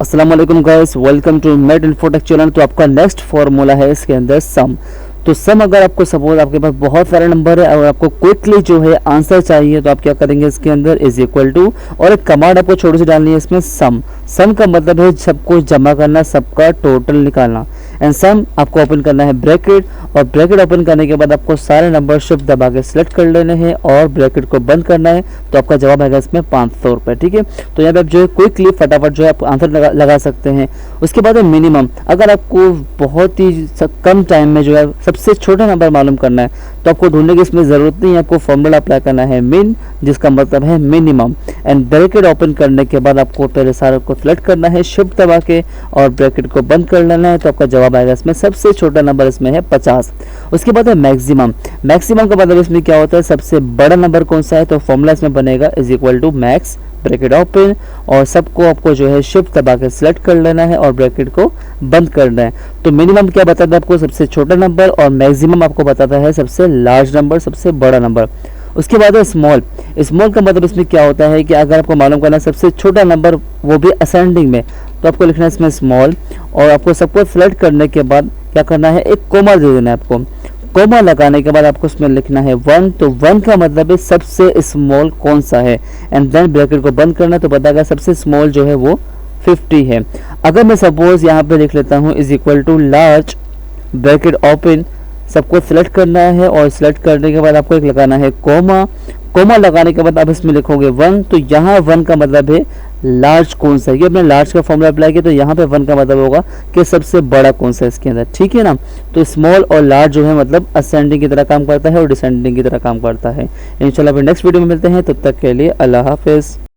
अस्सलाम वालेकुम guys, welcome to Made Infotech channel. तो आपका नेक्स्ट फॉर्मूला है इसके अंदर सम। तो सम अगर आपको सपोज आपके पास बहुत सारे नंबर है और आपको क्विकली जो है आंसर चाहिए तो आप क्या करेंगे, इसके अंदर इज इक्वल टू और एक कमांड आपको छोटी सी डालनी है इसमें सम। सम का मतलब है सबको जमा करना, सबका टोटल निकालना। एंड सम आपको ओपन करना है ब्रैकेट, और ब्रैकेट ओपन करने के बाद आपको सारे नंबर शिफ्ट दबा के सिलेक्ट कर लेने हैं और ब्रैकेट को बंद करना है। तो आपका जवाब आएगा इसमें 500 रुपये। ठीक है, तो यहाँ पे आप जो है क्विकली फटाफट जो है आप आंसर लगा सकते हैं। उसके बाद है मिनिमम। अगर आपको बहुत ही कम टाइम में जो है सबसे छोटा नंबर मालूम करना है तो आपको ढूंढने की इसमें ज़रूरत नहीं है, आपको फॉर्मूला अप्लाई करना है मिन, जिसका मतलब है मिनिमम। एंड ब्रैकेट ओपन करने के बाद आपको पहले सारे को सिलेक्ट करना है शिफ्ट दबा के और ब्रैकेट को बंद कर लेना है। तो आपका जवाब आएगा इसमें सबसे छोटा नंबर इसमें है 50। उसके बाद है मैक्सिमम। मैक्सिमम का मतलब इसमें क्या होता है, सबसे बड़ा नंबर कौन सा है। तो फॉर्मूला इसमें बनेगा is equal to max, bracket open और सबको आपको जो है शिफ्ट दबा के सिलेक्ट कर लेना है और ब्रैकेट को बंद करना है। तो मिनिमम क्या बताता है आपको, सबसे छोटा नंबर, और मैक्सिमम आपको बताता है सबसे लार्ज नंबर, सबसे बड़ा नंबर। उसके बाद है स्मॉल। स्मॉल का मतलब इसमें क्या होता है कि अगर आपको मालूम करना है सबसे छोटा नंबर वो भी असेंडिंग में, तो आपको लिखना है इसमें स्मॉल और आपको सबको सिलेक्ट करने के बाद क्या करना है, एक कोमा दे देना है आपको। कोमा लगाने के बाद आपको इसमें लिखना है 1। तो 1 का मतलब है सबसे स्मॉल कौन सा है, एंड देन ब्रैकेट को बंद करना है। तो बताएगा सबसे स्मॉल जो है वो 50 है। अगर मैं सपोज यहाँ पे लिख लेता हूँ is equal to large, bracket open, सबको सिलेक्ट करना है और सिलेक्ट करने के बाद आपको एक लगाना है कोमा। कोमा लगाने के बाद आप इसमें लिखोगे 1। तो यहाँ 1 का मतलब है लार्ज कौन सा है। ये अपने लार्ज का फॉर्मूला अप्लाई किया तो यहाँ पे 1 का मतलब होगा कि सबसे बड़ा कौन सा है इसके अंदर। ठीक है ना, तो स्मॉल और लार्ज जो है मतलब असेंडिंग की तरह काम करता है और डिसेंडिंग की तरह काम करता है। इंशाल्लाह फिर नेक्स्ट वीडियो में मिलते हैं, तब तक के लिए अल्लाह हाफिज़।